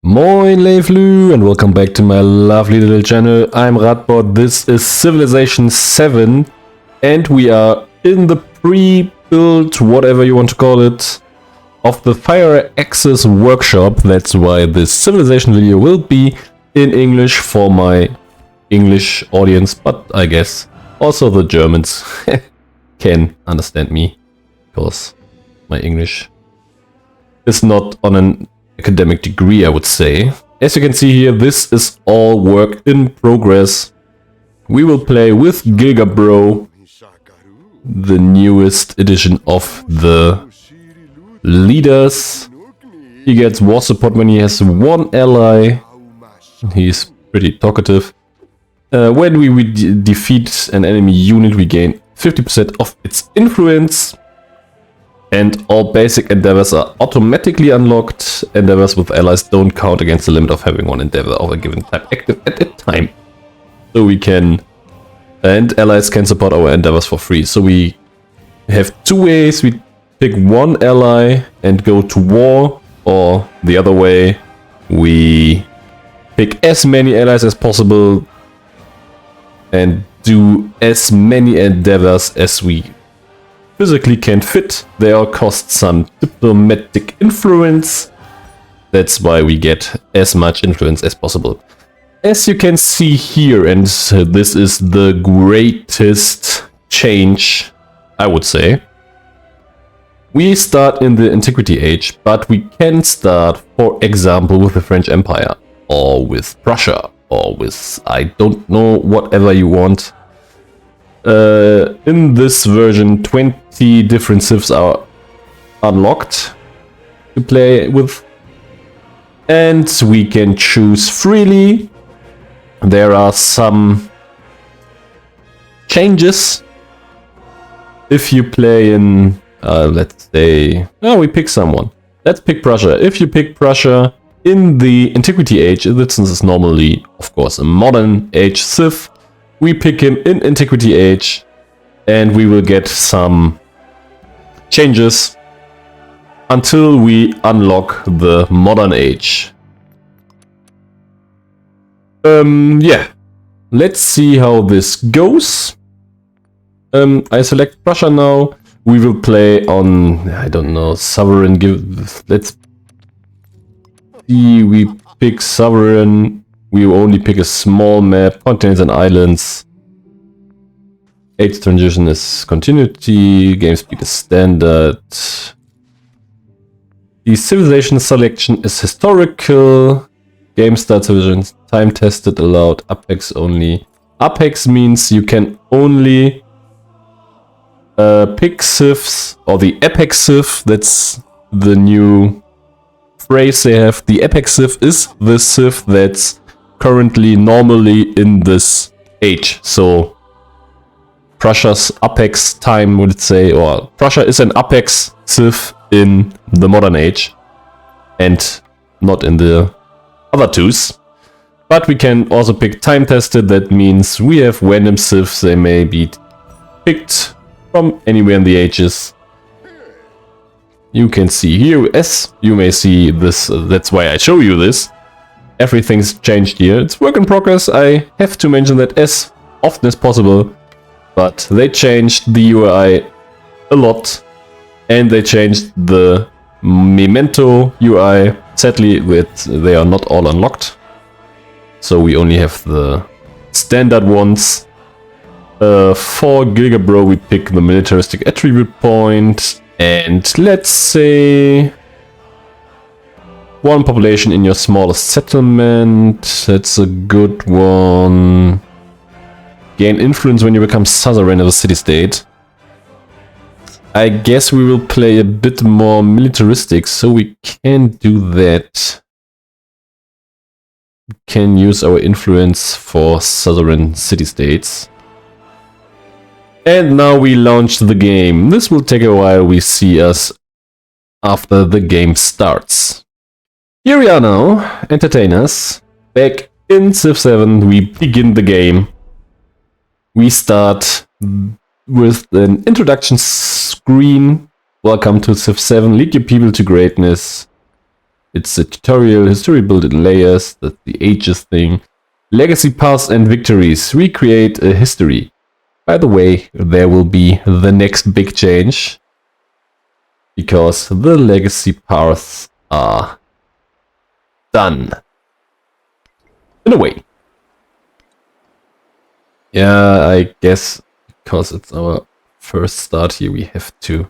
Moin Leiflu and welcome back to my lovely little channel. I'm Radbod, this is Civilization VII and we are in the pre-built, whatever you want to call it, of the Firaxis Workshop. That's why this Civilization video will be in English for my English audience, but I guess also the Germans can understand me, because my English is not on an academic degree, I would say. As you can see here, this is all work in progress. We will play with Gilgabro, the newest edition of the leaders. He gets war support when he has one ally. He's pretty talkative. When we defeat an enemy unit, we gain 50% of its influence. And all basic endeavors are automatically unlocked. Endeavors with allies don't count against the limit of having one endeavor of a given type active at a time. So we can... and allies can support our endeavors for free. So we have two ways. We pick one ally and go to war. Or the other way, we pick as many allies as possible and do as many endeavors as we physically can fit. They all cost some diplomatic influence. That's why we get as much influence as possible. As you can see here, and this is the greatest change, I would say. We start in the Antiquity Age, but we can start, for example, with the French Empire, or with Prussia, or with, I don't know, whatever you want. In this version, 20 different civs are unlocked to play with, and we can choose freely. There are some changes if you play in, let's say, we pick someone. Let's pick Prussia. If you pick Prussia in the Antiquity Age, this is normally, of course, a modern age civ. We pick him in Antiquity Age, and we will get some changes until we unlock the Modern Age. Yeah, let's see how this goes. I select Prussia now. We will play on, I don't know, Sovereign. Let's see, we pick Sovereign. We will only pick a small map, continents and islands. Age transition is continuity, game speed is standard. The civilization selection is historical. Game start civilization, time tested, allowed, apex only. Apex means you can only pick civs, or the apex civ, that's the new phrase they have. The apex civ is the civ that's currently normally in this age. So Prussia's apex time, would it say, or Prussia is an apex civ in the modern age and not in the other twos. But we can also pick time tested. That means we have random civs. They may be picked from anywhere in the ages. You can see here, as you may see this, that's why I show you this. Everything's changed here. It's work in progress. I have to mention that as often as possible. But they changed the UI a lot. And they changed the Memento UI. Sadly, they are not all unlocked. So we only have the standard ones. For Gilgabro, we pick the militaristic attribute point. And let's say one population in your smallest settlement. That's a good one. Gain influence when you become suzerain of a city-state. I guess we will play a bit more militaristic, so we can do that. We can use our influence for suzerain city-states. And now we launch the game. This will take a while. We see us after the game starts. Here we are now, entertainers. Back in Civ 7, we begin the game. We start with an introduction screen. Welcome to Civ 7, lead your people to greatness. It's a tutorial, history built in layers, that's the ages thing. Legacy paths and victories, recreate a history. By the way, there will be the next big change, because the legacy paths are done. In a way. Yeah, I guess because it's our first start here, we have to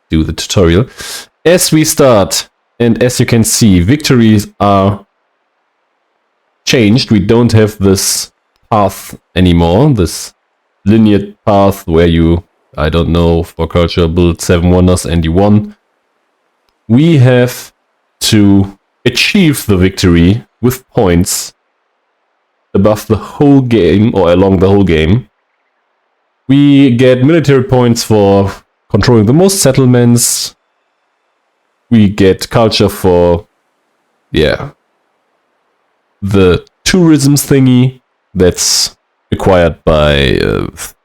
do the tutorial. As we start, and as you can see, victories are changed. We don't have this path anymore, this linear path where you, I don't know, for culture build 7 wonders and you won. We have to achieve the victory with points above the whole game, or along the whole game. We get military points for controlling the most settlements. We get culture for, yeah, the tourism thingy that's acquired by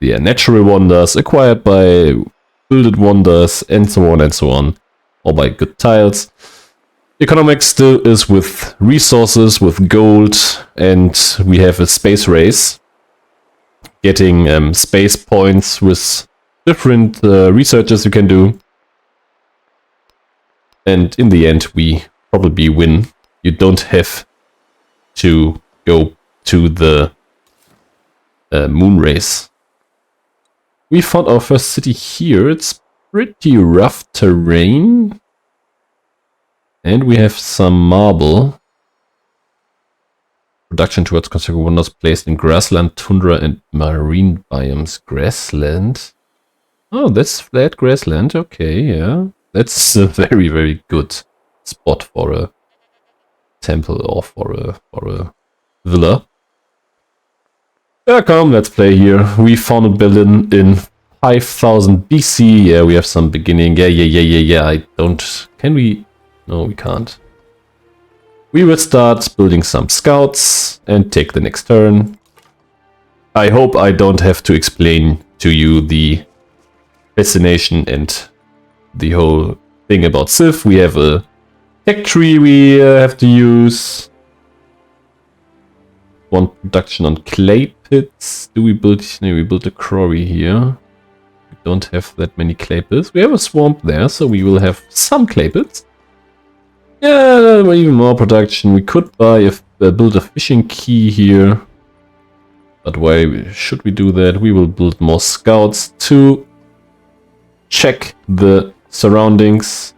natural wonders, acquired by builded wonders, and so on, or by good tiles. Economics still is with resources, with gold, and we have a space race, getting space points with different researches you can do. And in the end, we probably win. You don't have to go to the moon race. We found our first city here. It's pretty rough terrain. And we have some marble. Production towards constructing wonders placed in grassland, tundra, and marine biomes. Grassland? Oh, that's flat grassland. Okay, yeah. That's a very, very good spot for a temple or for a villa. Yeah, come, let's play here. We founded Berlin in 5000 BC. Yeah, we have some beginning. Yeah. I don't... Can we... No, we can't. We will start building some scouts and take the next turn. I hope I don't have to explain to you the fascination and the whole thing about Civ. We have a tech tree we have to use. One production on clay pits. Do we build... No, we built a quarry here. We don't have that many clay pits. We have a swamp there, so we will have some clay pits. Yeah, even more production. We could build a fishing quay here. But why should we do that? We will build more scouts to check the surroundings.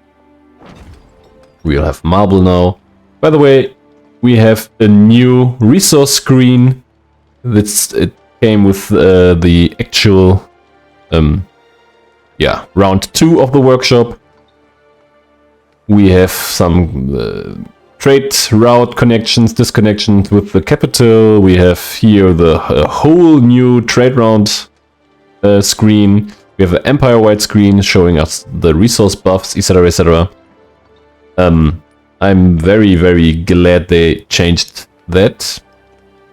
We'll have marble now. By the way, we have a new resource screen. It came with the actual round 2 of the workshop. We have some trade route connections, disconnections with the capital. We have here the whole new trade round screen. We have an empire-wide screen showing us the resource buffs, etc, etc. I'm very, very glad they changed that.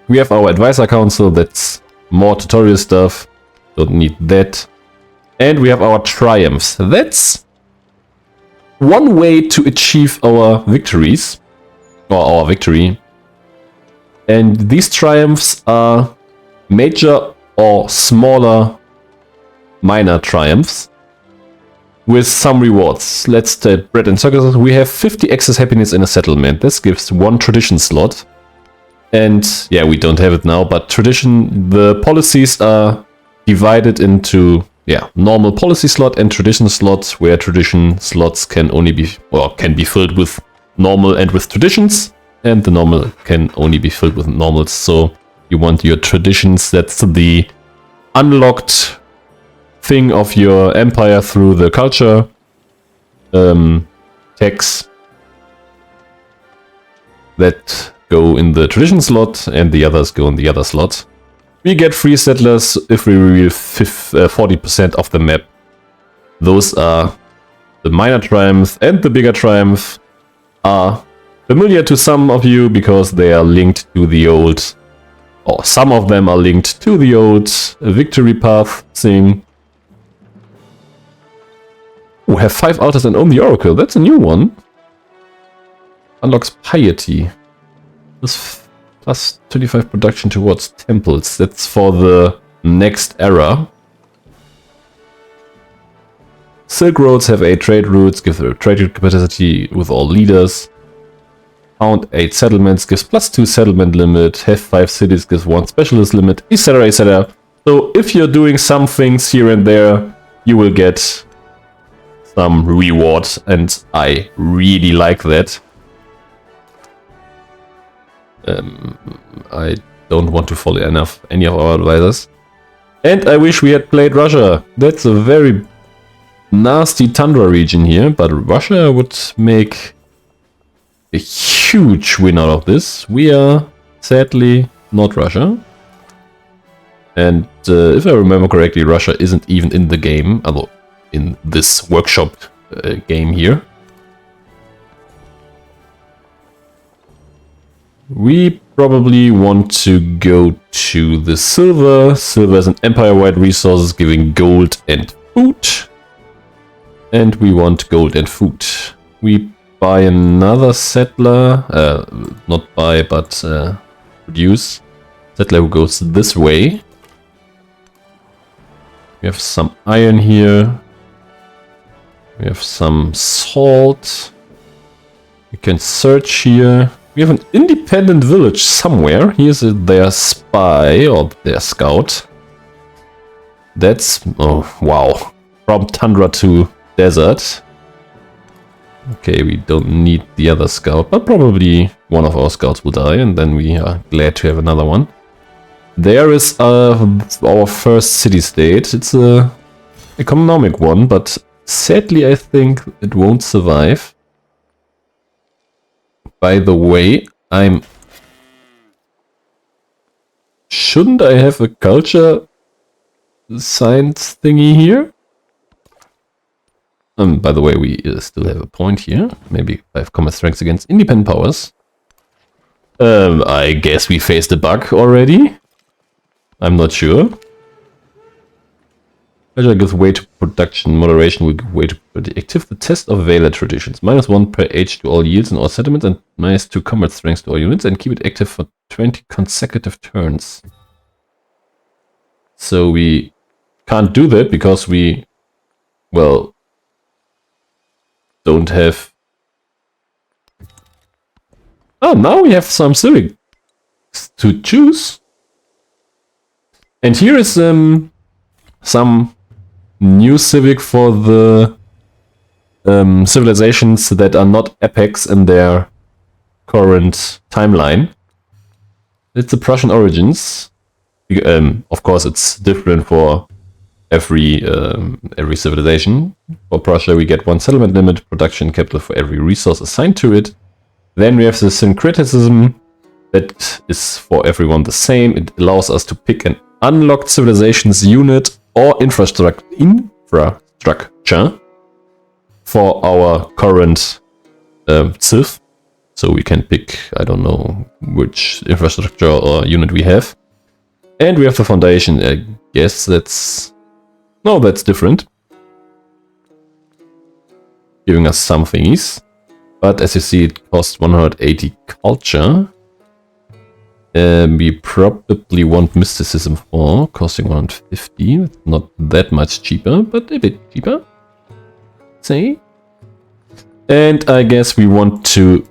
We have our advisor council, that's more tutorial stuff. Don't need that. And we have our triumphs. That's one way to achieve our victories, or our victory. And these triumphs are major or smaller minor triumphs with some rewards. Let's start bread and circuses. We have 50 excess happiness in a settlement. This gives 1 tradition slot. And yeah, we don't have it now, but tradition, the policies are divided into normal policy slot and tradition slots, where tradition slots can only be, or can be filled with normal and with traditions, and the normal can only be filled with normals. So you want your traditions, that's the unlocked thing of your empire through the culture tax that go in the tradition slot, and the others go in the other slot. We get free settlers if we reveal 40% of the map. Those are the minor triumphs, and the bigger triumphs are familiar to some of you because they are linked to the old, or some of them are linked to the old victory path thing. We have 5 altars and own the oracle. That's a new one. unlocks piety. This plus 25 production towards temples. That's for the next era. Silk roads have 8 trade routes, give a trade capacity with all leaders. Found 8 settlements, gives plus 2 settlement limit. Have 5 cities, gives 1 specialist limit, etc, etc. So if you're doing some things here and there, you will get some reward, and I really like that. I don't want to follow any of our advisors. And I wish we had played Russia. That's a very nasty tundra region here, but Russia would make a huge win out of this. We are sadly not Russia. And if I remember correctly, Russia isn't even in the game, although in this workshop game here. We probably want to go to the silver. Silver is an empire-wide resource giving gold and food. And we want gold and food. We buy another settler, not buy, but produce. Settler who goes this way. We have some iron here. We have some salt. We can search here. We have an independent village somewhere. Here's their spy or their scout. That's, oh wow, from tundra to desert. Okay, we don't need the other scout, but probably one of our scouts will die, and then we are glad to have another one. There is our first city-state. It's a economic one, but sadly I think it won't survive. By the way, shouldn't I have a culture science thingy here? By the way, we still have a point here. Maybe 5 combat strengths against independent powers. I guess we faced a bug already. I'm not sure. Pleasure gives way to production. Moderation will give way to active. The test of Valor traditions. -1 per age to all yields in all settlements and -2 combat strengths to all units, and keep it active for 20 consecutive turns. So we can't do that because we, well, don't have... Oh, now we have some civics to choose. And here is some new civic for the civilizations that are not epics in their current timeline. It's the Prussian origins. Of course, it's different for every civilization. For Prussia, we get 1 settlement limit, production capital for every resource assigned to it. Then we have the syncretism that is for everyone the same. It allows us to pick an unlocked civilizations unit or infrastructure for our current civ. So we can pick, I don't know which infrastructure or unit we have. And we have the foundation. I guess that's... No, that's different. Giving us some thingies. But as you see, it costs 180 culture. We probably want mysticism for, costing 150. It's not that much cheaper, but a bit cheaper. Say. And I guess we want to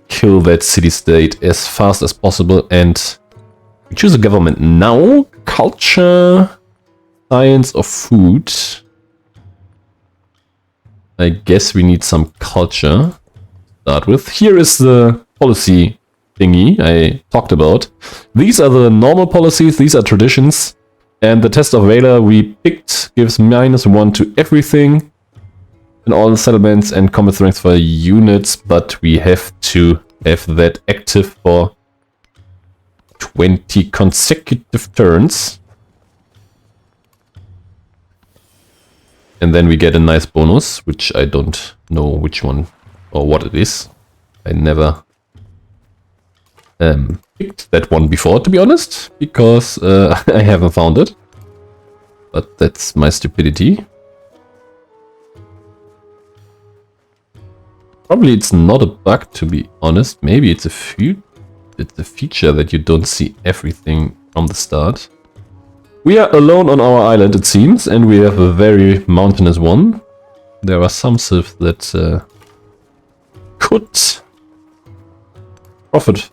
kill that city-state as fast as possible, and we choose a government now. Culture, science, or food. I guess we need some culture to start with. Here is the policy thingy I talked about. These are the normal policies, these are traditions, and the test of valor we picked gives -1 to everything in all the settlements and combat strength for units, but we have to have that active for 20 consecutive turns. And then we get a nice bonus, which I don't know which one or what it is. I never picked that one before, to be honest, because I haven't found it. But that's my stupidity. Probably it's not a bug, to be honest. Maybe it's a feature that you don't see everything from the start. We are alone on our island, it seems, and we have a very mountainous one. There are some civs that could profit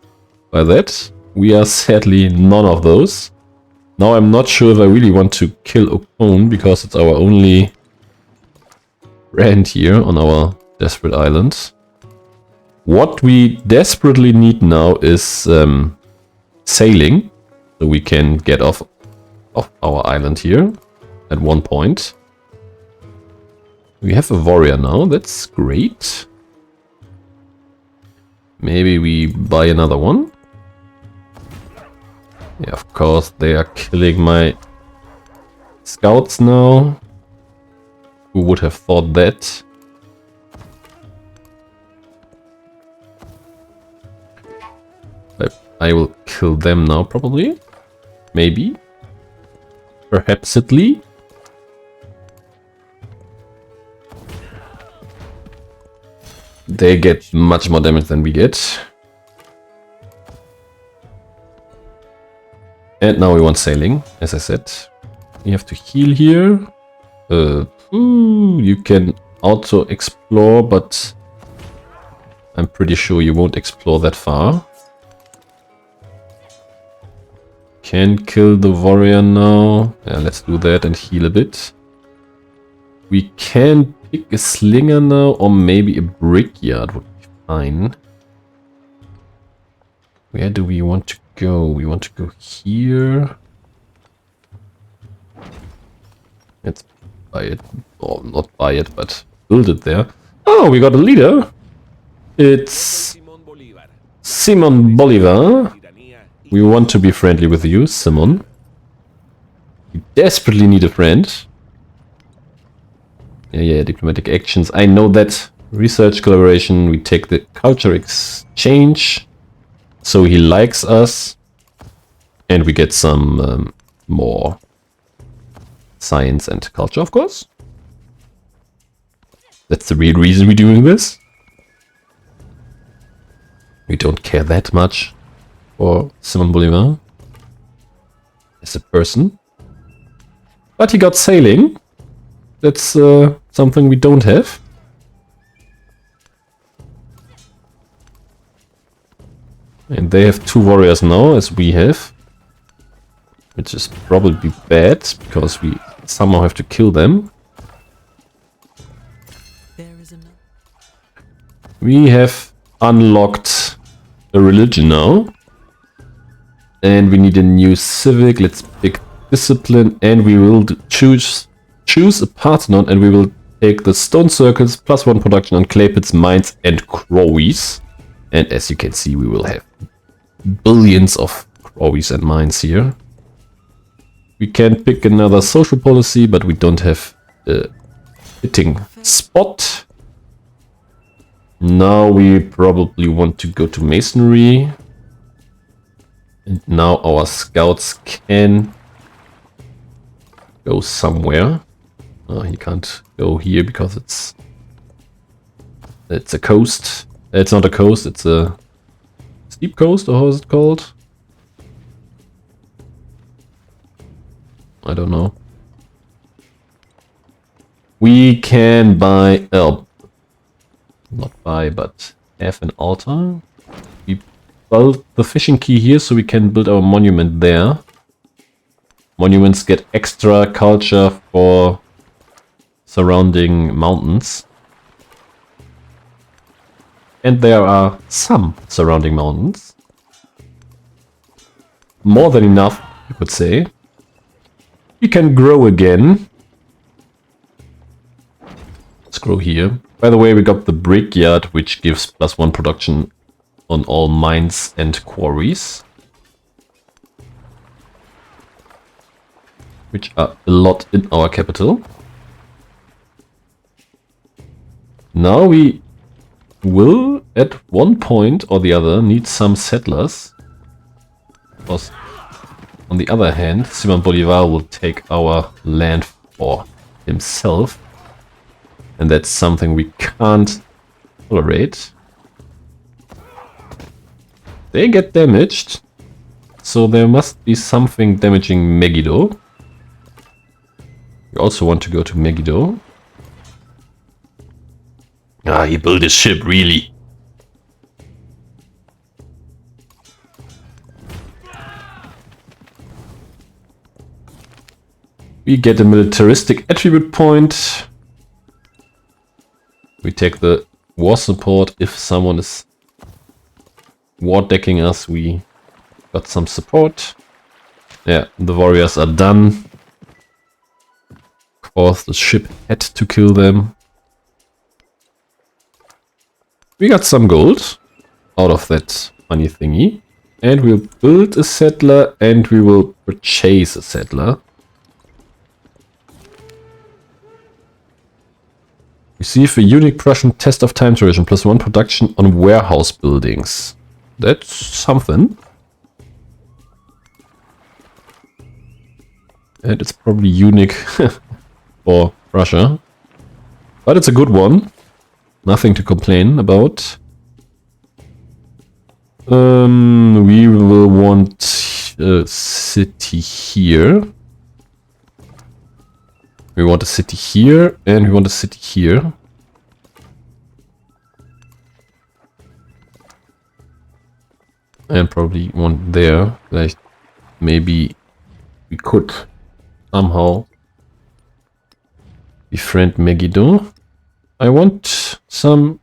by that. We are sadly none of those. Now I'm not sure if I really want to kill Okon, because it's our only friend here on our desperate island. What we desperately need now is sailing, so we can get off our island here at one point. We have a warrior now, that's great. Maybe we buy another one. Yeah, of course, they are killing my scouts now. Who would have thought that? I will kill them now, probably. Maybe. Perhapsedly. They get much more damage than we get. And now we want sailing, as I said. You have to heal here. You can auto-explore, but I'm pretty sure you won't explore that far. Can kill the warrior now. Yeah, let's do that and heal a bit. We can pick a slinger now, or maybe a brickyard would be fine. Where do we want to go? We want to go here. Let's buy it. Or not buy it, but build it there. Oh, we got a leader. It's Simon Bolivar. We want to be friendly with you, Simon. We desperately need a friend. Yeah, diplomatic actions. I know that. Research collaboration. We take the culture exchange. So he likes us. And we get some more science and culture, of course. That's the real reason we're doing this. We don't care that much for Simon Bolivar as a person. But he got sailing. That's something we don't have. And they have 2 warriors now, as we have. Which is probably bad, because we somehow have to kill them. We have unlocked a religion now. And we need a new civic. Let's pick discipline, and we will choose a Parthenon, and we will take the stone circles, +1 production on clay pits, mines, and quarries. And as you can see, we will have billions of quarries and mines here. We can pick another social policy, but we don't have a fitting spot. Now we probably want to go to masonry. And now our scouts can go somewhere. He can't go here because it's a coast. It's not a coast, it's a steep coast, or how is it called? I don't know. We can buy, not buy, but have an altar. We built the fishing quay here, so we can build our monument there. Monuments get extra culture for surrounding mountains. And there are some surrounding mountains. More than enough, you could say. We can grow again. Let's grow here. By the way, we got the brickyard, which gives +1 production on all mines and quarries. Which are a lot in our capital. Now we will, at one point or the other, need some settlers. Because on the other hand, Simon Bolivar will take our land for himself. And that's something we can't tolerate. They get damaged. So there must be something damaging Megiddo. We also want to go to Megiddo. Ah, he built his ship, really. We get a militaristic attribute point. We take the war support. If someone is war decking us, we got some support. Yeah, the warriors are done. Of course, the ship had to kill them. We got some gold out of that money thingy. And we'll build a settler and we will purchase a settler. Receive a unique Prussian test of time duration +1 production on warehouse buildings. That's something. And it's probably unique for Russia. But it's a good one. Nothing to complain about. We will want a city here. We want a city here, and we want a city here. And probably one there. Like, maybe we could somehow befriend Megiddo. I want some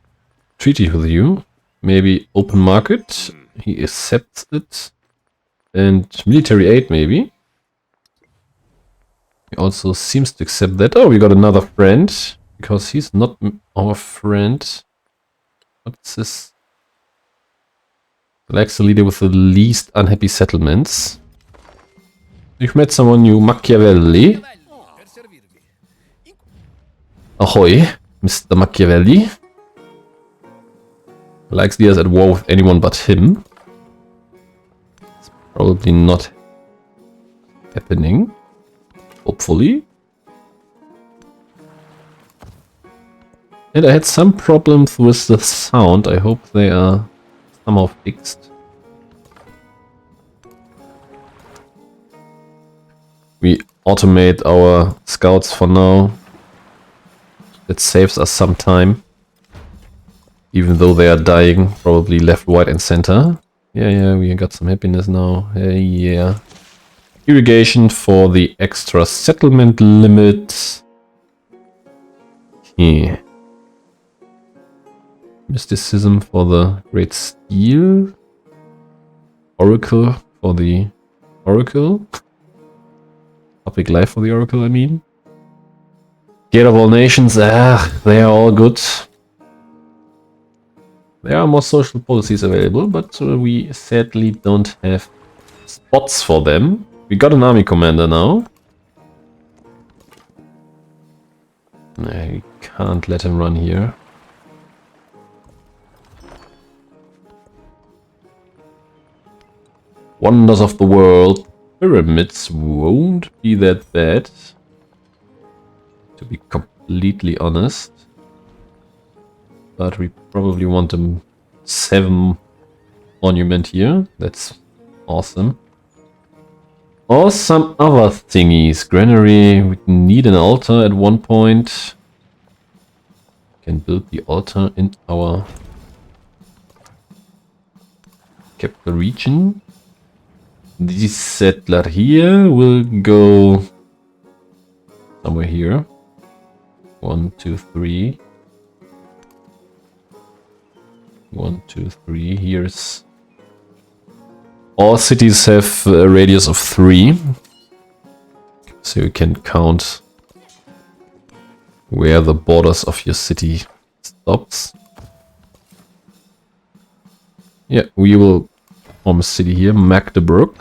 treaty with you. Maybe open market. He accepts it. And military aid, maybe. He also seems to accept that. Oh, we got another friend. Because he's not our friend. What's this? Selects the leader with the least unhappy settlements. You've met someone new, Machiavelli. Ahoy, Mr. Machiavelli. Likes leaders at war with anyone but him. It's probably not happening. Hopefully. And I had some problems with the sound. I hope they are somehow fixed. We automate our scouts for now. That saves us some time. Even though they are dying, probably left, right and center. Yeah, we got some happiness now. Yeah. Irrigation for the extra settlement limit. Yeah. Mysticism for the Great Steel. Oracle for the Oracle. Public life for the Oracle, I mean. Gate of all nations, they are all good. There are more social policies available, but we sadly don't have spots for them. We got an army commander now. I can't let him run here. Wonders of the world. Pyramids won't be that bad. To be completely honest. But we probably want a 7 monument here. That's awesome. Or some other thingies. Granary, we need an altar at one point. Can build the altar in our capital region. This settler here will go somewhere here. 1, 2, 3. 1, 2, 3. Here's... All cities have a radius of 3. So you can count where the borders of your city stops. Yeah, we will form a city here, Magdeburg.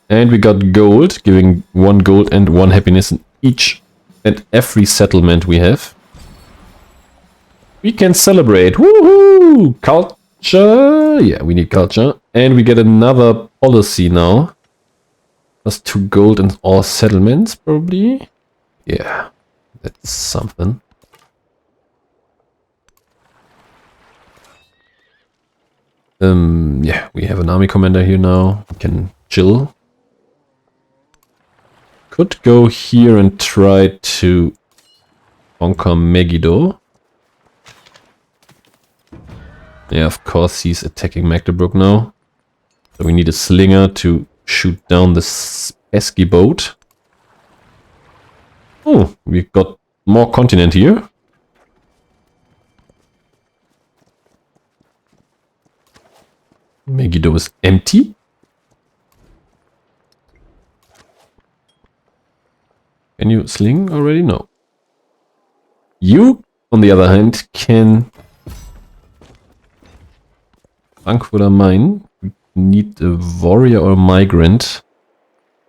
And we got gold, giving 1 gold and 1 happiness in each and every settlement we have. We can celebrate. Woohoo! Culture. Yeah, we need culture. And we get another policy now. Plus 2 gold in all settlements, probably. Yeah, that's something. Yeah, we have an army commander here now. We can chill. Could go here and try to conquer Megiddo. Yeah, of course he's attacking Magdeburg now. So we need a slinger to shoot down this pesky boat. Oh, we got more continent here. Megiddo is empty. Can you sling already? No. You, on the other hand, can Frankfurter Main. We need a warrior or a migrant.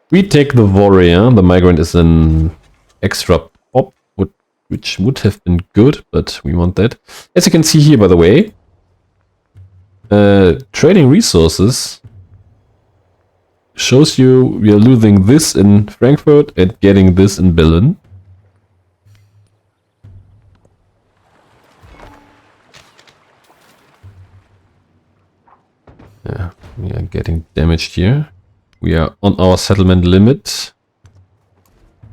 We take the warrior. The migrant is an extra pop, which would have been good, but we want that. As you can see here, by the way, trading resources shows you we are losing this in Frankfurt and getting this in Berlin. Yeah, we are getting damaged here. We are on our settlement limit.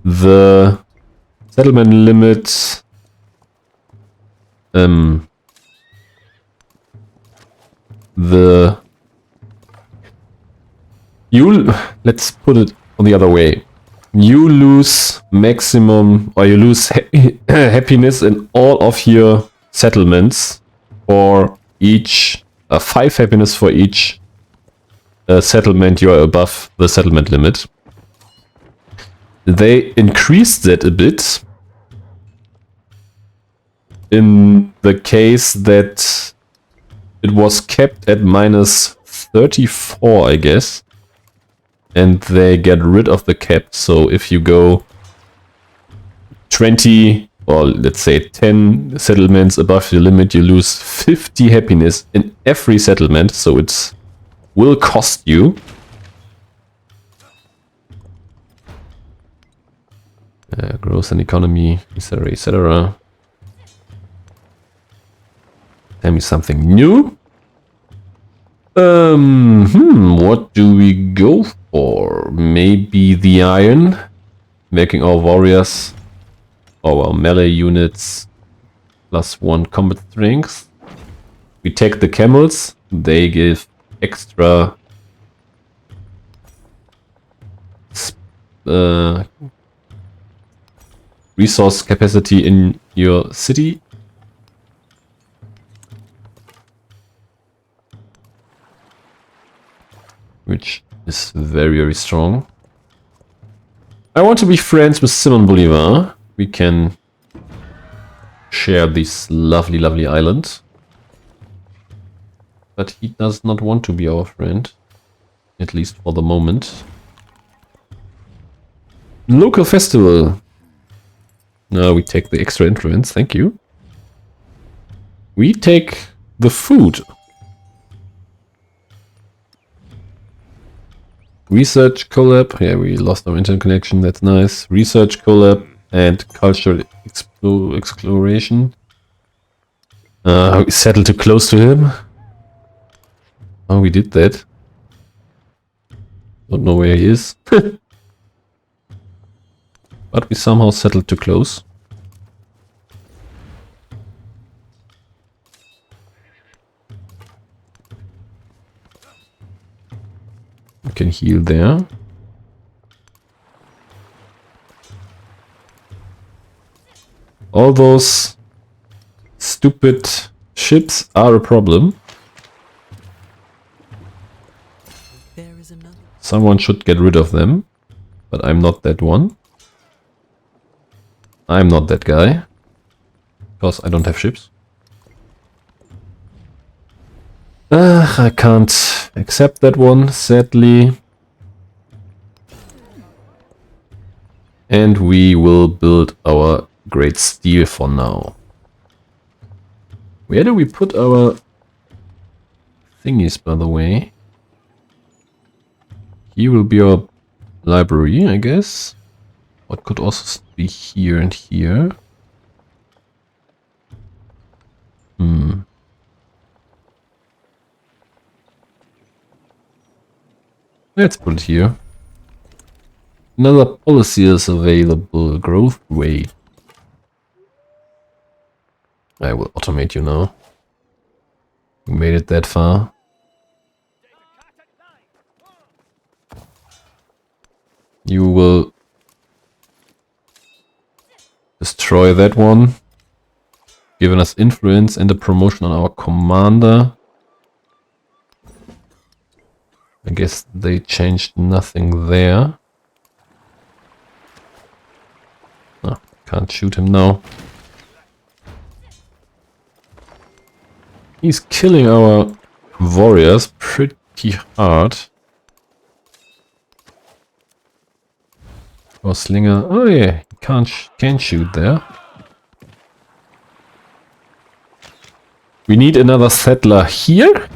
The settlement limit let's put it on the other way. You lose maximum, or you lose happiness in all of your settlements for each 5 happiness for each settlement you are above the settlement limit. They increased that a bit in the case that it was kept at minus 34, I guess. And they get rid of the cap. So if you go 20 or let's say 10 settlements above the limit, you lose 50 happiness in every settlement. So it will cost you. Growth and economy, etc., etc. Tell me something new. What do we go for? Maybe the iron, making our warriors, our melee units, +1 combat strength. We take the camels. They give extra resource capacity in your city. Which is very, very strong. I want to be friends with Simon Bolivar. We can share this lovely, lovely island. But he does not want to be our friend. At least for the moment. Local festival. No, we take the extra influence. Thank you. We take the food. Research collab. Yeah, we lost our internet connection. That's nice. Research collab and cultural exploration. We settled too close to him. Oh, we did that. Don't know where he is. But we somehow settled too close. We can heal there. All those stupid ships are a problem. Someone should get rid of them, but I'm not that one. I'm not that guy, because I don't have ships. I can't accept that one, sadly. And we will build our great steel for now. Where do we put our thingies, by the way? Here will be our library, I guess. What could also be here and here? Let's put it here. Another policy is available. Growth rate. I will automate you now. We made it that far. You will destroy that one. Giving us influence and a promotion on our commander. I guess they changed nothing there. Oh, can't shoot him now. He's killing our warriors pretty hard. Or Slinger. Oh yeah, can't shoot there. We need another settler here.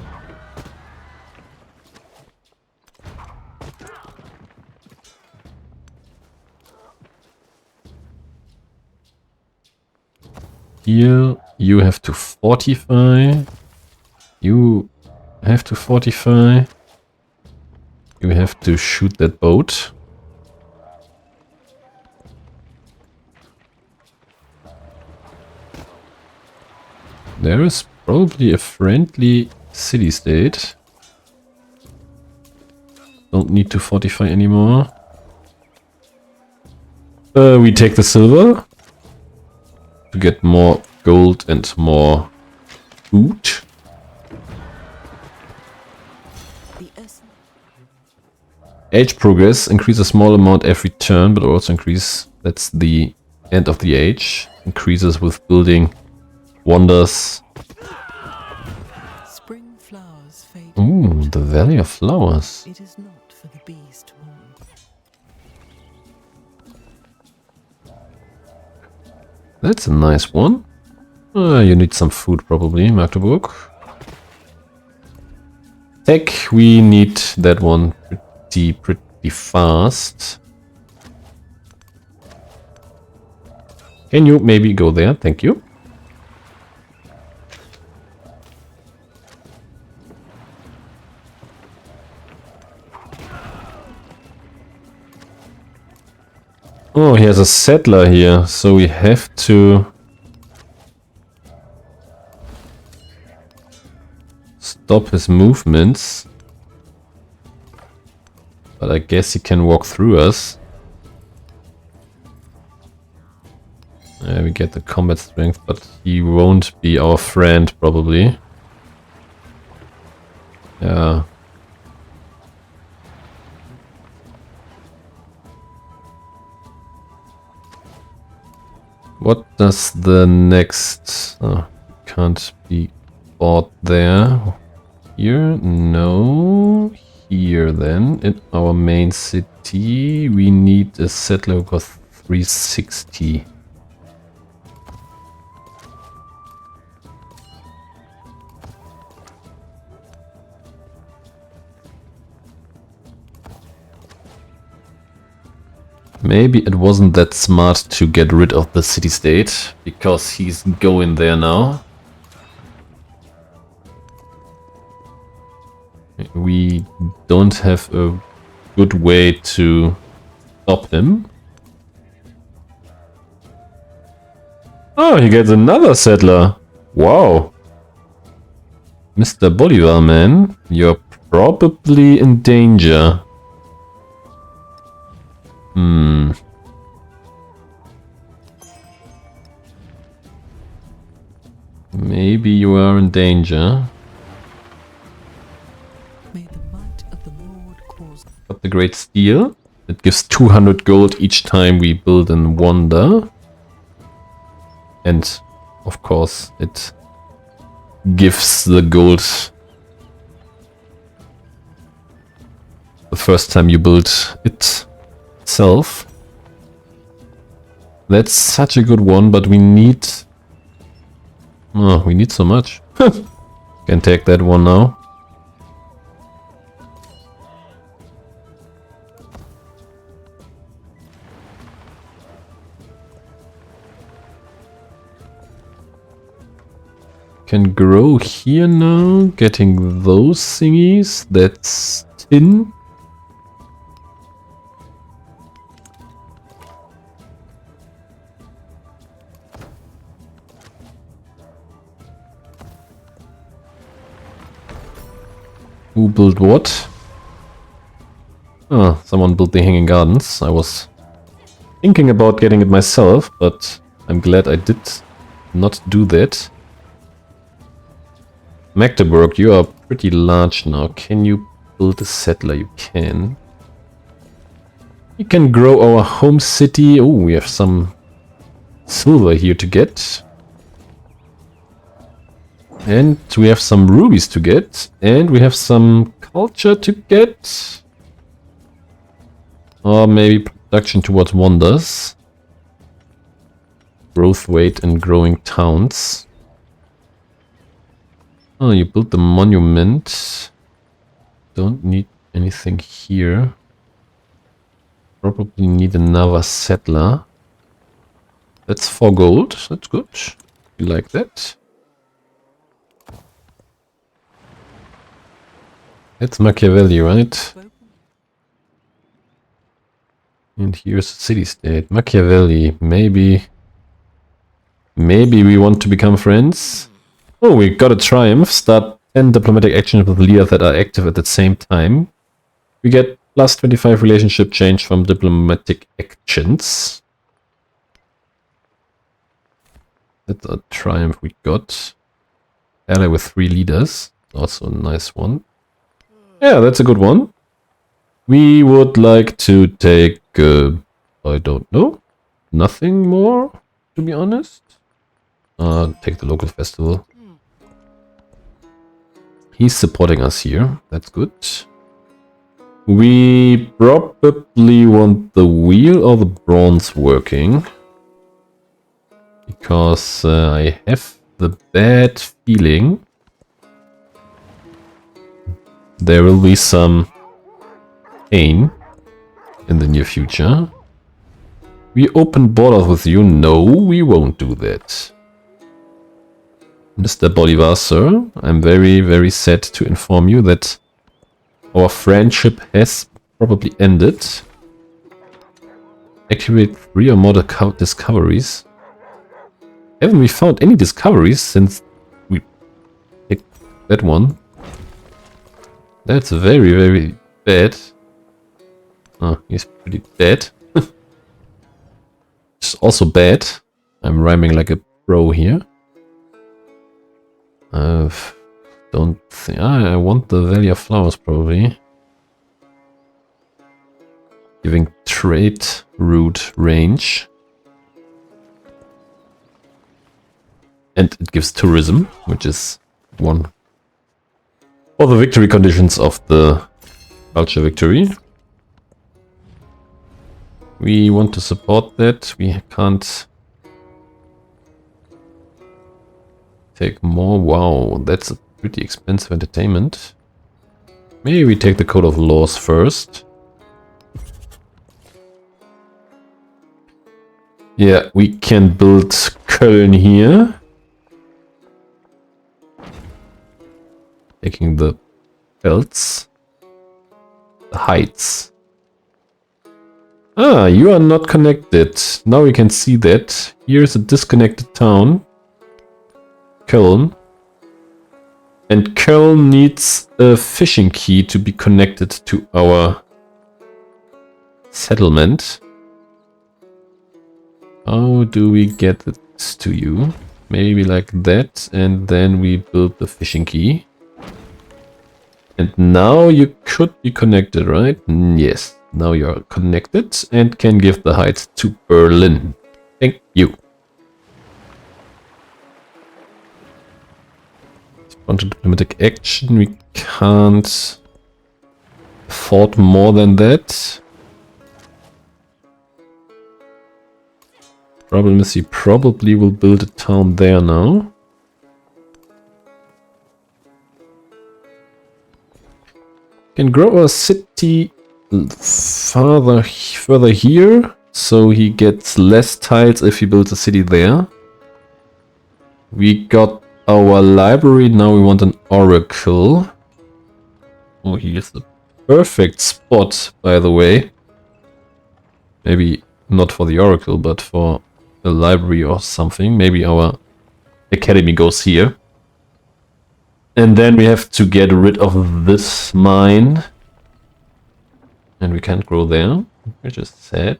Here, you have to fortify. You have to fortify. You have to shoot that boat. There is probably a friendly city-state. Don't need to fortify anymore. We take the silver to get more gold and more food. Age progress, increase a small amount every turn, but also increase, that's the end of the age. Increases with building wonders. Spring flowers fade. Ooh, the Valley of Flowers. It is not for the bees to mourn. That's a nice one. You need some food probably, Magdeburg. Tech, we need that one pretty fast. Can you maybe go there? Thank you. Oh, he has a settler here, so we have to stop his movements. But I guess he can walk through us. We get the combat strength, but he won't be our friend probably. Yeah. What does the next... Oh, can't be bought there. Here? No. Here then, in our main city, we need a settler who got 360. Maybe it wasn't that smart to get rid of the city-state, because he's going there now. We don't have a good way to stop him. Oh, he gets another settler. Wow. Mr. Bolivar, man, you're probably in danger. Maybe you are in danger. May the might of the Lord cause. Got the Great Steel. It gives 200 gold each time we build a wonder. And, of course, it gives the gold the first time you build it itself. That's such a good one, but we need... Oh, we need so much. Can take that one now. Can grow here now, getting those thingies. That's tin. Who built what? Ah, someone built the Hanging Gardens. I was thinking about getting it myself, but I'm glad I did not do that. Magdeburg, you are pretty large now. Can you build a settler? You can. We can grow our home city. Oh, we have some silver here to get. And we have some rubies to get. And we have some culture to get. Or maybe production towards wonders. Growth weight and growing towns. Oh, you built the monument. Don't need anything here. Probably need another settler. That's 4 gold. That's good. We like that. That's Machiavelli, right? And here's the city-state. Machiavelli. Maybe we want to become friends. Oh, we got a triumph. Start 10 diplomatic actions with leaders that are active at the same time. We get plus 25 relationship change from diplomatic actions. That's a triumph we got. Ally with 3 leaders. Also a nice one. Yeah, that's a good one. We would like to take, I don't know, nothing more, to be honest. Take the local festival. He's supporting us here. That's good. We probably want the wheel or the bronze working. Because I have the bad feeling there will be some pain in the near future. We open borders with you? No, we won't do that. Mr. Bolivar, sir, I'm very, very sad to inform you that our friendship has probably ended. Activate 3 or more discoveries. Haven't we found any discoveries since we picked that one? That's very, very bad. Oh, he's pretty bad. It's also bad. I'm rhyming like a pro here. Don't think... I want the Valley of Flowers, probably. Giving trade route range. And it gives tourism, which is one of the victory conditions of the culture victory. We want to support that. We can't take more. Wow, that's a pretty expensive entertainment. Maybe we take the Code of Laws first. Yeah, we can build Köln here. Taking the belts. The heights. Ah, you are not connected. Now we can see that. Here's a disconnected town. Köln. And Köln needs a fishing key to be connected to our settlement. How do we get it to you? Maybe like that, and then we build the fishing key. And now you could be connected, right? Yes, now you're connected and can give the heights to Berlin. Thank you. Bunch of diplomatic action. We can't afford more than that. Problem is he probably will build a town there now. Can grow a city further here, so he gets less tiles if he builds a city there. We got our library, now we want an oracle. Oh, here's the perfect spot, by the way. Maybe not for the oracle, but for a library or something. Maybe our academy goes here. And then we have to get rid of this mine. And we can't grow there, which is sad.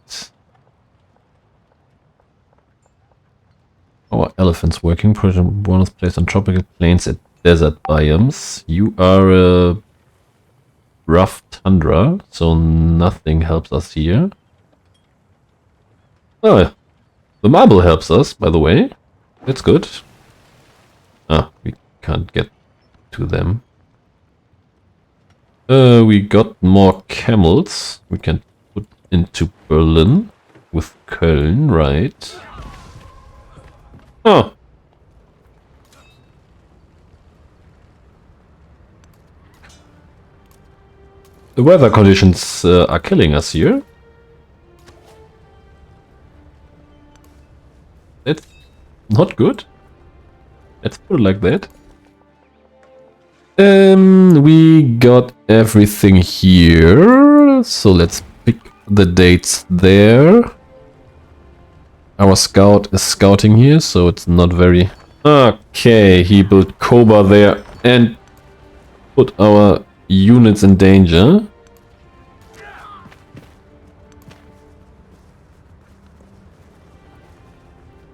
Our elephant's working. Bonus placed on tropical plains at desert biomes. You are a rough tundra, so nothing helps us here. Oh, yeah. The marble helps us, by the way. That's good. Ah, we can't get to them. We got more camels. We can put into Berlin with Köln, right? Oh. The weather conditions are killing us here. That's not good. Let's put it like that. We got everything here. So let's pick the dates there. Our scout is scouting here, so it's not very... Okay, he built Koba there and put our units in danger.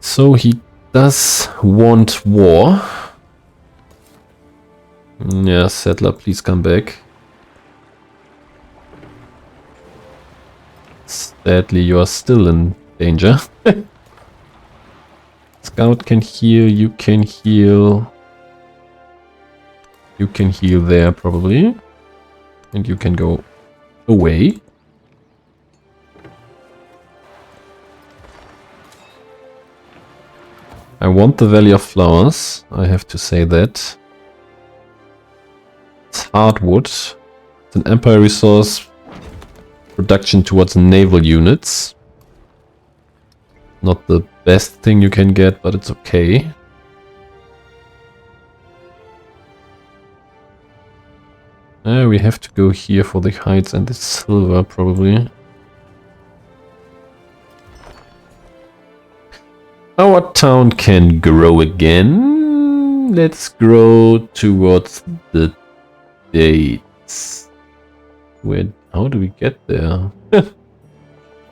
So he does want war. Yeah, settler, please come back. Sadly, you are still in danger. Scout can heal, you can heal. You can heal there, probably. And you can go away. I want the Valley of Flowers, I have to say that. It's hardwood. It's an empire resource. Production towards naval units. Not the best thing you can get, but it's okay. We have to go here for the hides and the silver, probably. Our town can grow again. Let's grow towards the dates. How do we get there?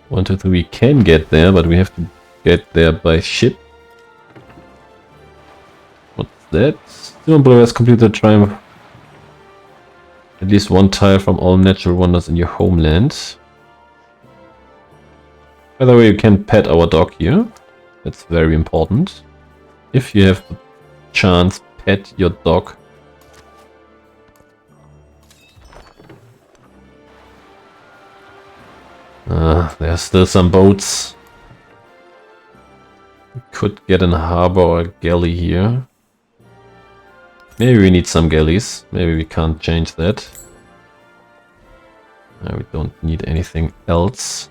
1, 2, 3, we can get there, but we have to get there by ship. What's that? Demon Blow has completed the triumph. At least one tile from all natural wonders in your homeland. By the way, you can pet our dog here. That's very important. If you have the chance, pet your dog. There are still some boats. We could get a harbor or a galley here. Maybe we need some galleys. Maybe we can't change that. We don't need anything else.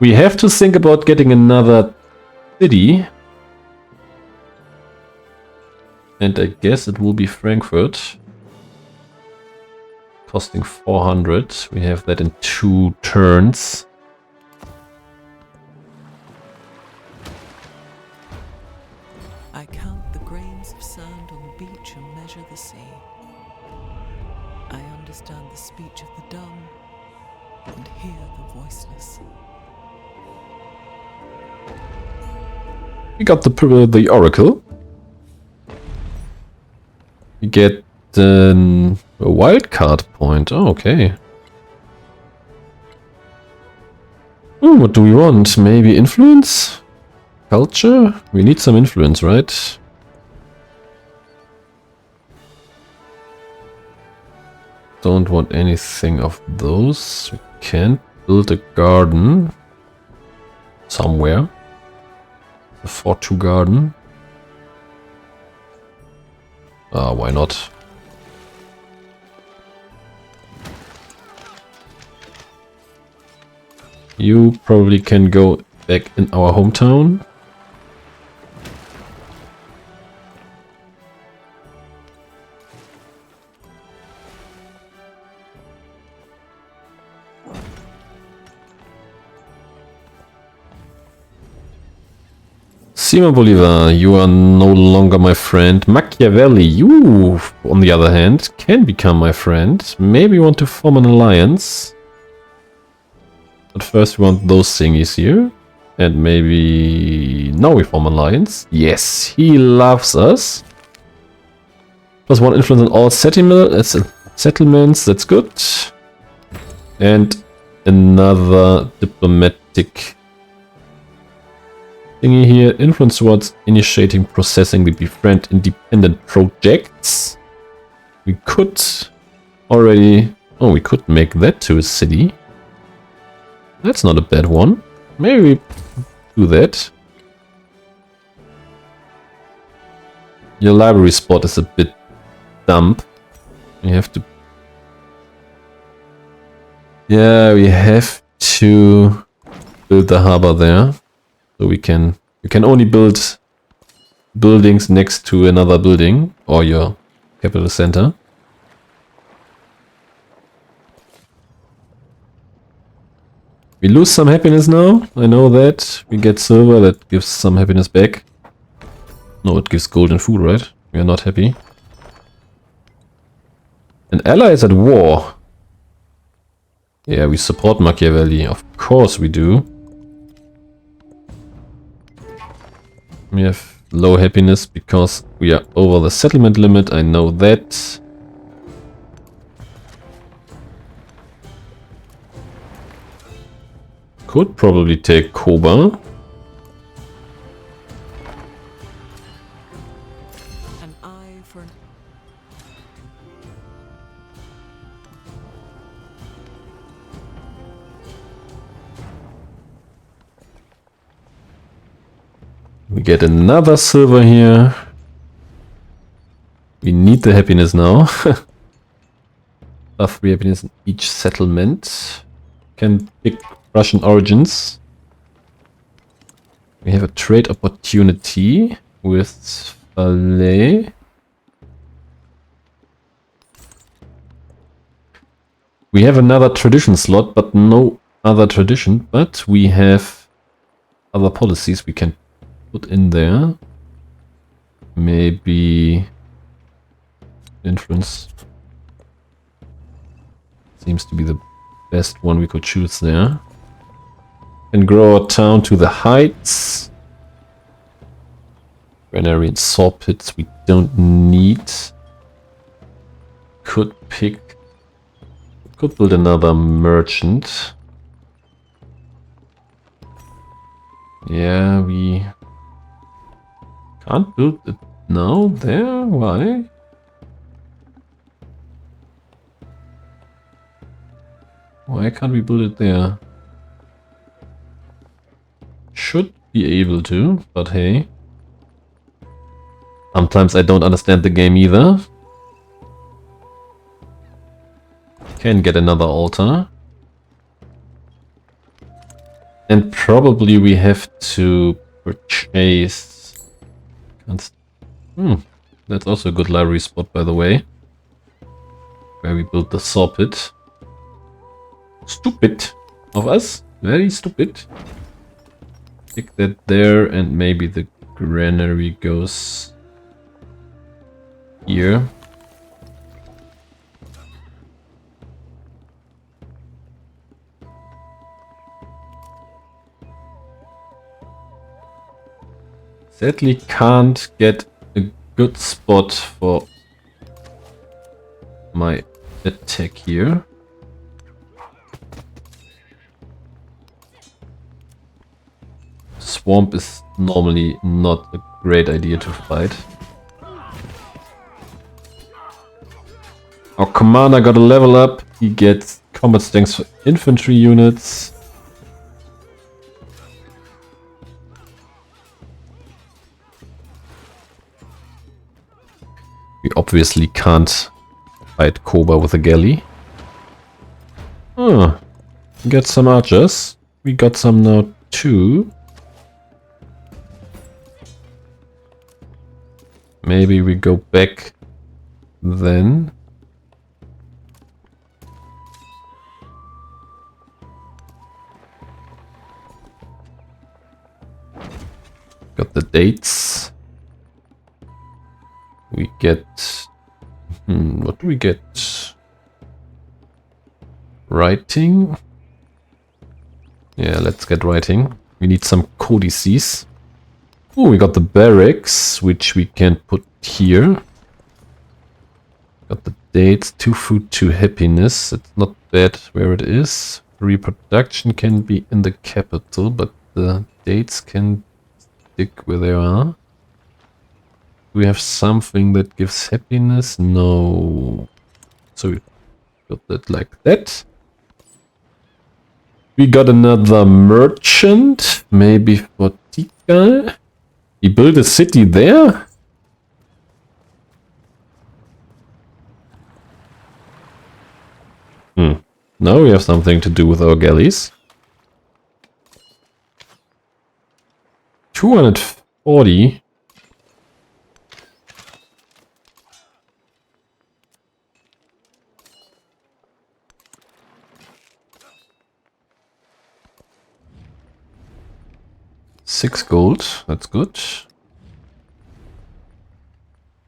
We have to think about getting another city. And I guess it will be Frankfurt. Costing 400. We have that in 2 turns. I count the grains of sand on the beach and measure the sea. I understand the speech of the dumb and hear the voiceless. We got the oracle. We get a wildcard point. Oh, okay. What do we want? Maybe influence? Culture? We need some influence, right? Don't want anything of those. We can't build a garden somewhere. A 4-2 garden. Why not? You probably can go back in our hometown. Simon Bolivar, you are no longer my friend. Machiavelli, you, on the other hand, can become my friend. Maybe you want to form an alliance. But first we want those thingies here. And maybe... now we form an alliance. Yes, he loves us. +1 influence on all settlements, that's good. And another diplomatic thingy here. Influence towards initiating, processing the befriend independent projects. We could already... oh, we could make that to a city. That's not a bad one. Maybe we do that. Your library spot is a bit dumb. We have to... yeah, we have to build the harbor there. So we can... you can only build buildings next to another building or your capital center. We lose some happiness now, I know that. We get silver, that gives some happiness back. No, it gives gold and food, right? We are not happy. An ally is at war. Yeah, we support Machiavelli, of course we do. We have low happiness because we are over the settlement limit, I know that. Could probably take Koba. An eye for an... We get another silver here. We need the happiness now. Plus 3 happiness in each settlement. Can pick Russian origins. We have a trade opportunity with Valais. We have another tradition slot, but no other tradition. But we have other policies we can put in there. Maybe influence seems to be the best one we could choose there. Can grow our town to the heights. Granary and saw pits we don't need. Could build another merchant. Yeah, we can't build it now there. Why? Why can't we build it there? Should be able to, but hey. Sometimes I don't understand the game either. Can get another altar. And probably we have to purchase... that's also a good library spot, by the way. Where we built the saw pit. Stupid of us. Very stupid. Stick that there, and maybe the granary goes here. Sadly can't get a good spot for my attack here. Swamp is normally not a great idea to fight. Our commander got a level up. He gets combat strength for infantry units. We obviously can't fight Koba with a galley. We got some archers. We got some now too. Maybe we go back then. Got the dates. We get... what do we get? Writing? Yeah, let's get writing. We need some codices. Oh, we got the barracks, which we can put here. Got the dates, 2 food, 2 happiness. It's not bad where it is. Reproduction can be in the capital, but the dates can stick where they are. Do we have something that gives happiness? No. So we got that like that. We got another merchant, maybe for Tikal. He built a city there? Now we have something to do with our galleys. 240. $6 gold, that's good.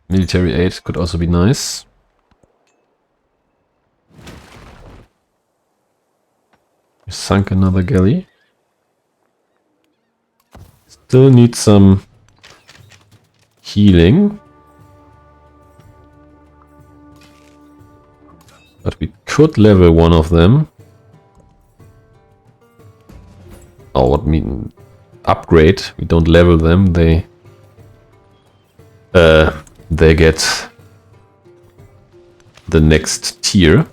Military aid could also be nice. We sunk another galley. Still need some healing. But we could level one of them. Oh, what mean? Upgrade. We don't level them. They get the next tier.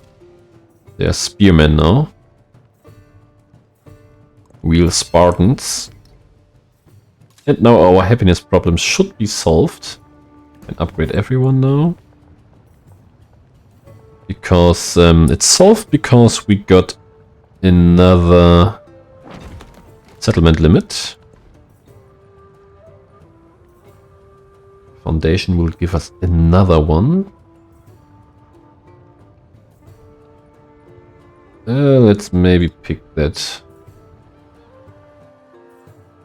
They are spearmen now. Wheel Spartans. And now our happiness problem should be solved. Can upgrade everyone now. Because it's solved because we got another settlement limit. Foundation will give us another one. Let's maybe pick that.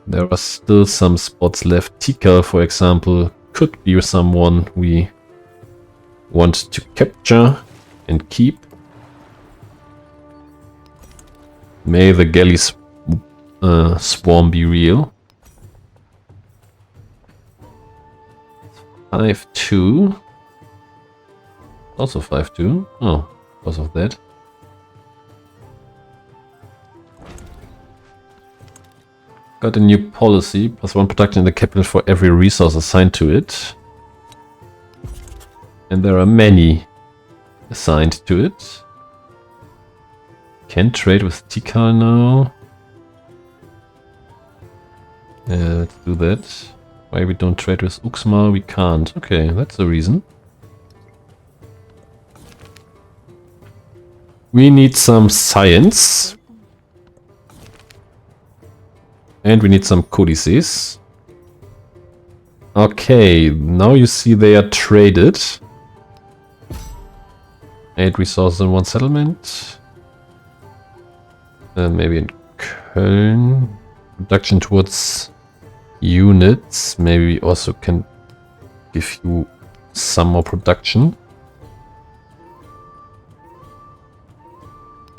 There are still some spots left. Tikal, for example, could be someone we want to capture and keep. May the galley swarm be real. 5-2. Also 5-2. Oh, because of that. Got a new policy. +1 production in the capital for every resource assigned to it. And there are many assigned to it. Can trade with Tikal now. Let's do that. Why we don't trade with Uxmal? We can't. Okay, that's the reason. We need some science. And we need some codices. Okay, now you see they are traded. 8 resources in 1 settlement. Maybe in Köln. Production towards units. Maybe we also can give you some more production.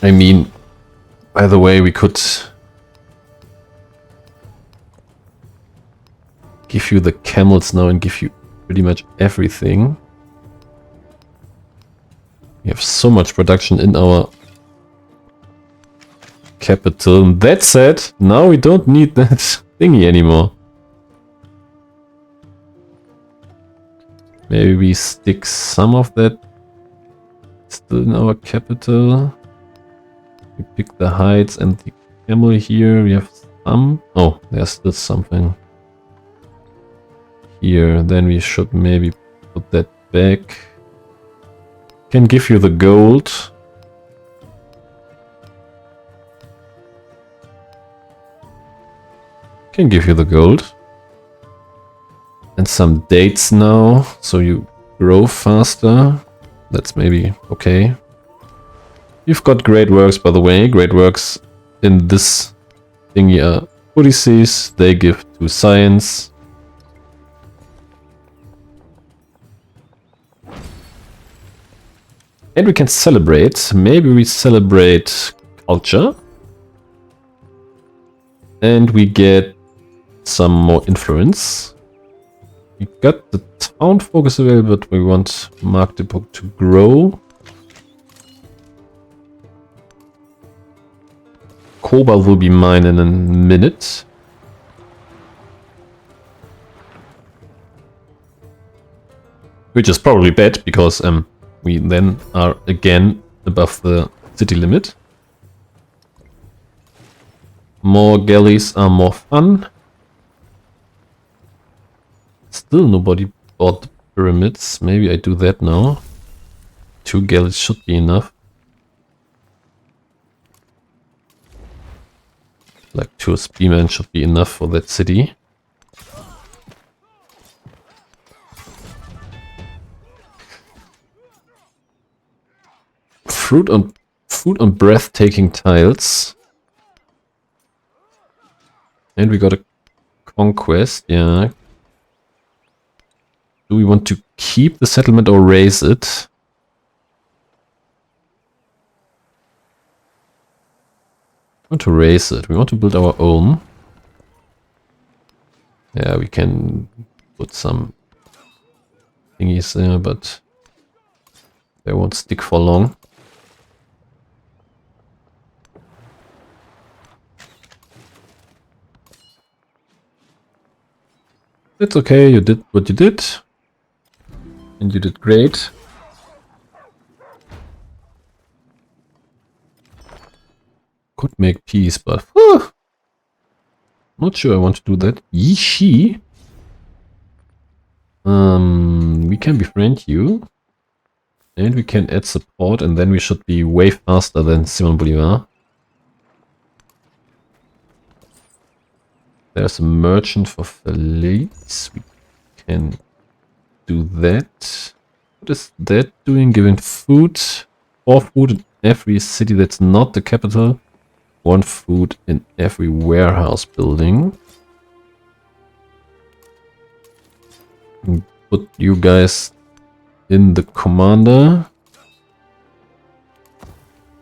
I mean, by the way, we could give you the camels now and give you pretty much everything. We have so much production in our capital. That said, now we don't need that thingy anymore. Maybe we stick some of that still in our capital. We pick the heights and the camel here. We have some. Oh, there's still something here. Then we should maybe put that back. Can give you the gold. Can give you the gold. And some dates now, so you grow faster. That's maybe okay. You've got great works, by the way. Great works in this thingy are codices. They give to science. And we can celebrate. Maybe we celebrate culture. And we get some more influence. We got the town focus available, but we want Magdeburg to grow. Cobalt will be mine in a minute. Which is probably bad, because we then are again above the city limit. More galleys are more fun. Still nobody bought the pyramids. Maybe I do that now. 2 galleys should be enough. Like 2 spearmen should be enough for that city. Food on breathtaking tiles. And we got a conquest, yeah. Do we want to keep the settlement or raise it? We want to raise it. We want to build our own. Yeah, we can put some thingies there, but they won't stick for long. It's okay, you did what you did. And you did great. Could make peace, but not sure I want to do that. Yishi. We can befriend you. And we can add support, and then we should be way faster than Simon Bolivar. There's a merchant for Falaise. We can do that. What is that doing? Giving food. 4 food in every city that's not the capital. 1 food in every warehouse building. And put you guys in the commander.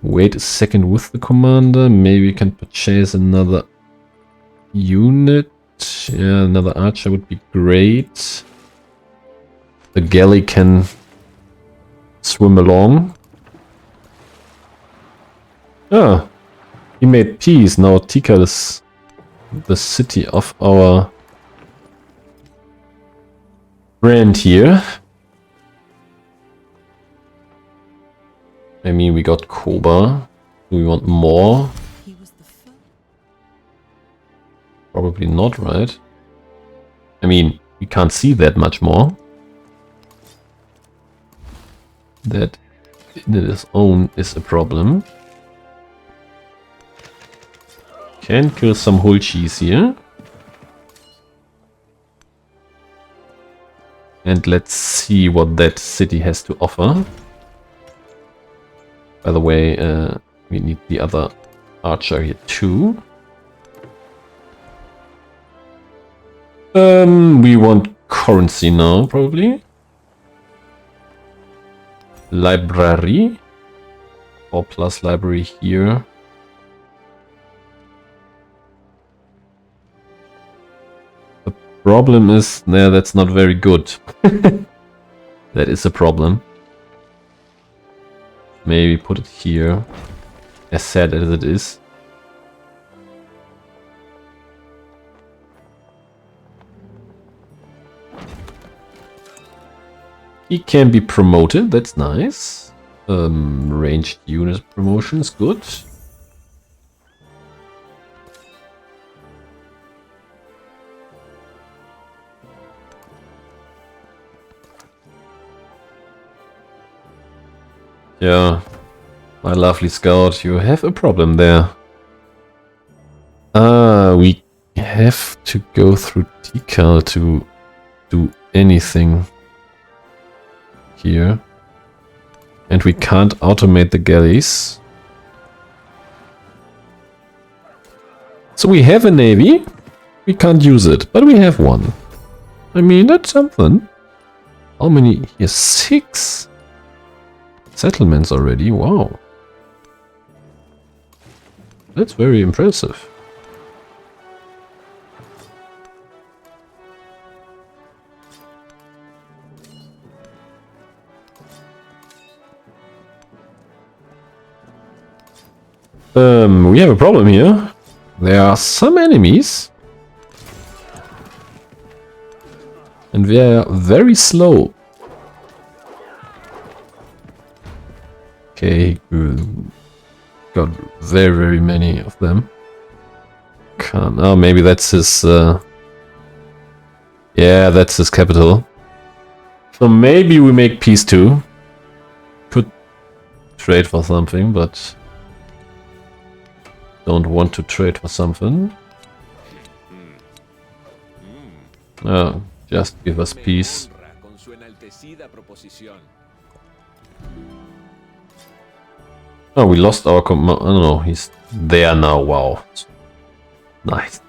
Wait a second with the commander. Maybe we can purchase another unit. Yeah, another archer would be great. The galley can swim along. Ah, he made peace. Now Tikal is the city of our friend here. I mean, we got Koba. Do we want more? Probably not, right? I mean, we can't see that much more. That in its own is a problem. Can kill some whole cheese here. And let's see what that city has to offer. By the way, we need the other archer here too. We want currency now, probably. Library. 4+ library here. The problem is, nah, that's not very good. That is a problem. Maybe put it here. As sad as it is. He can be promoted, that's nice. Ranged unit promotion is good. Yeah, my lovely scout, you have a problem there. Ah, we have to go through Tikal to do anything here. And we can't automate the galleys. So we have a navy. We can't use it, but we have one. I mean, that's something. How many? Here, 6. settlements already. Wow. That's very impressive. We have a problem here. There are some enemies. And they are very slow. Okay, got very, very many of them. Can't. Oh, maybe that's his. Yeah, that's his capital. So maybe we make peace too. Could trade for something, but don't want to trade for something. Oh, just give us peace. Oh, we lost our command. Oh no, he's there now. Wow. Nice.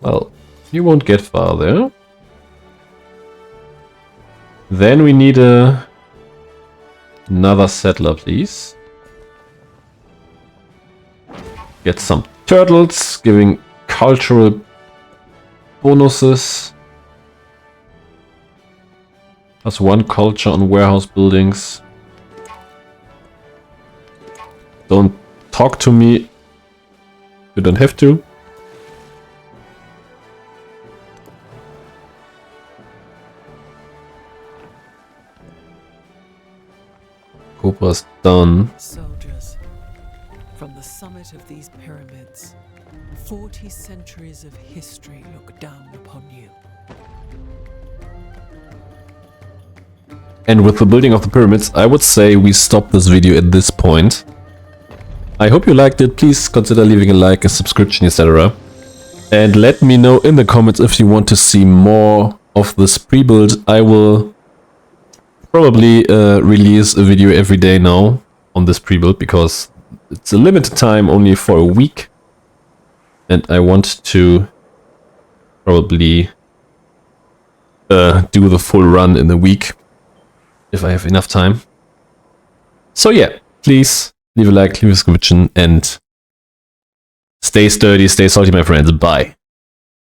Well, you won't get far there. Then we need another settler, please. Get some turtles, giving cultural bonuses. +1 culture on warehouse buildings. Don't talk to me. You don't have to. Cobra's done. Soldiers, from the summit of these pyramids, 40 centuries of history look down upon you. And with the building of the pyramids, I would say we stop this video at this point. I hope you liked it. Please consider leaving a like, a subscription, etc. And let me know in the comments if you want to see more of this pre-build. I will probably release a video every day now on this pre-build because it's a limited time, only for a week. And I want to probably do the full run in a week. If I have enough time. So yeah, please leave a like, leave a subscription, and stay sturdy, stay salty, my friends. Bye.